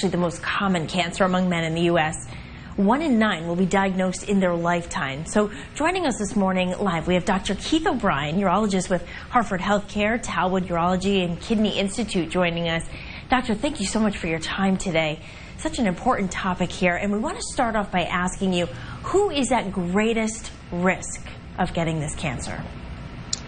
The most common cancer among men in the U.S. 1 in 9 will be diagnosed in their lifetime. So joining us this morning live, we have Dr. Keith O'Brien, urologist with Hartford Healthcare, Talwood Urology and Kidney Institute, joining us. Doctor, thank you so much for your time today. Such an important topic here, and we want to start off by asking you, who is at greatest risk of getting this cancer?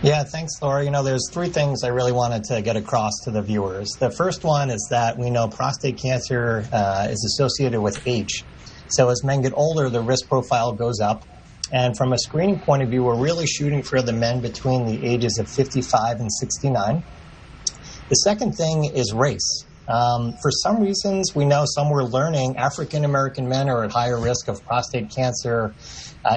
Yeah, thanks, Laura. There's three things I really wanted to get across to the viewers. The first one is that we know prostate cancer is associated with age. So as men get older, the risk profile goes up. And from a screening point of view, we're really shooting for the men between the ages of 55 and 69. The second thing is race. For some reasons, we know some we're learning African-American men are at higher risk of prostate cancer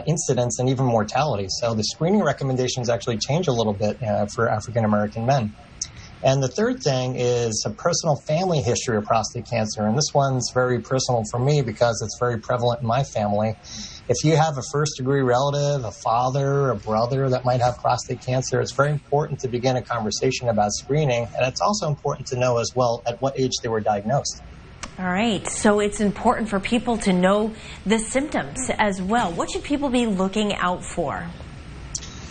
incidence and even mortality. So the screening recommendations actually change a little bit for African-American men. And the third thing is a personal family history of prostate cancer. And this one's very personal for me because it's very prevalent in my family. If you have a first-degree relative, a father, a brother that might have prostate cancer, it's very important to begin a conversation about screening. And it's also important to know as well at what age they were diagnosed. All right, so it's important for people to know the symptoms as well. What should people be looking out for?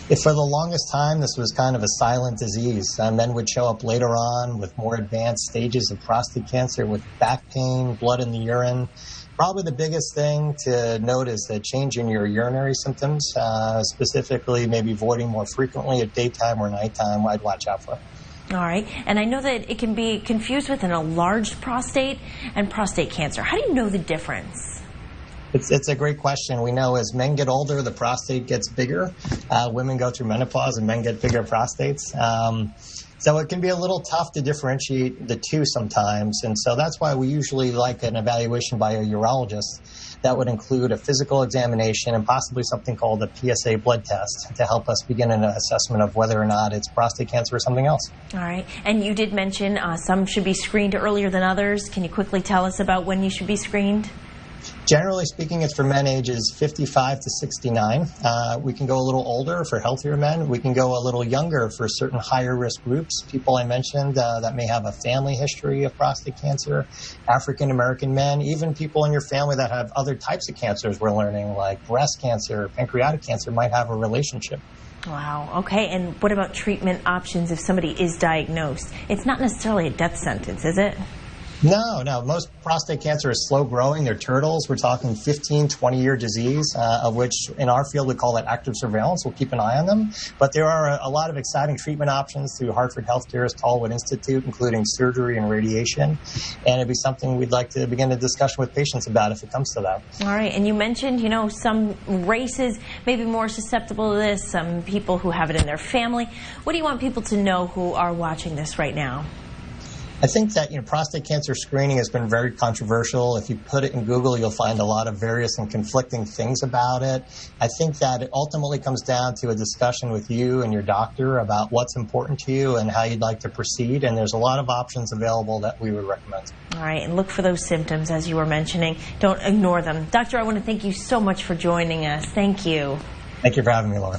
If for the longest time this was kind of a silent disease, men would show up later on with more advanced stages of prostate cancer with back pain, blood in the urine. Probably the biggest thing to note is the change in your urinary symptoms, specifically maybe voiding more frequently at daytime or nighttime. I'd watch out for. All right, and I know that it can be confused with an enlarged prostate and prostate cancer. How do you know the difference? It's a great question. We know as men get older, the prostate gets bigger. Women go through menopause and men get bigger prostates. So it can be a little tough to differentiate the two sometimes. And so that's why we usually like an evaluation by a urologist that would include a physical examination and possibly something called a PSA blood test to help us begin an assessment of whether or not it's prostate cancer or something else. All right. And you did mention some should be screened earlier than others. Can you quickly tell us about when you should be screened? Generally speaking, it's for men ages 55 to 69. We can go a little older for healthier men. We can go a little younger for certain higher risk groups. People I mentioned that may have a family history of prostate cancer, African-American men, even people in your family that have other types of cancers we're learning, like breast cancer, pancreatic cancer, might have a relationship. Wow. Okay. And what about treatment options if somebody is diagnosed? It's not necessarily a death sentence, is it? No. Most prostate cancer is slow growing. They're turtles. We're talking 15, 20-year disease, of which in our field we call that active surveillance. We'll keep an eye on them. But there are a lot of exciting treatment options through Hartford Healthcare's Talwood Institute, including surgery and radiation. And it'd be something we'd like to begin a discussion with patients about if it comes to that. All right. And you mentioned, some races may be more susceptible to this, some people who have it in their family. What do you want people to know who are watching this right now? I think that prostate cancer screening has been very controversial. If you put it in Google, you'll find a lot of various and conflicting things about it. I think that it ultimately comes down to a discussion with you and your doctor about what's important to you and how you'd like to proceed. And there's a lot of options available that we would recommend. All right, and look for those symptoms as you were mentioning. Don't ignore them. Doctor, I want to thank you so much for joining us. Thank you. Thank you for having me, Laura.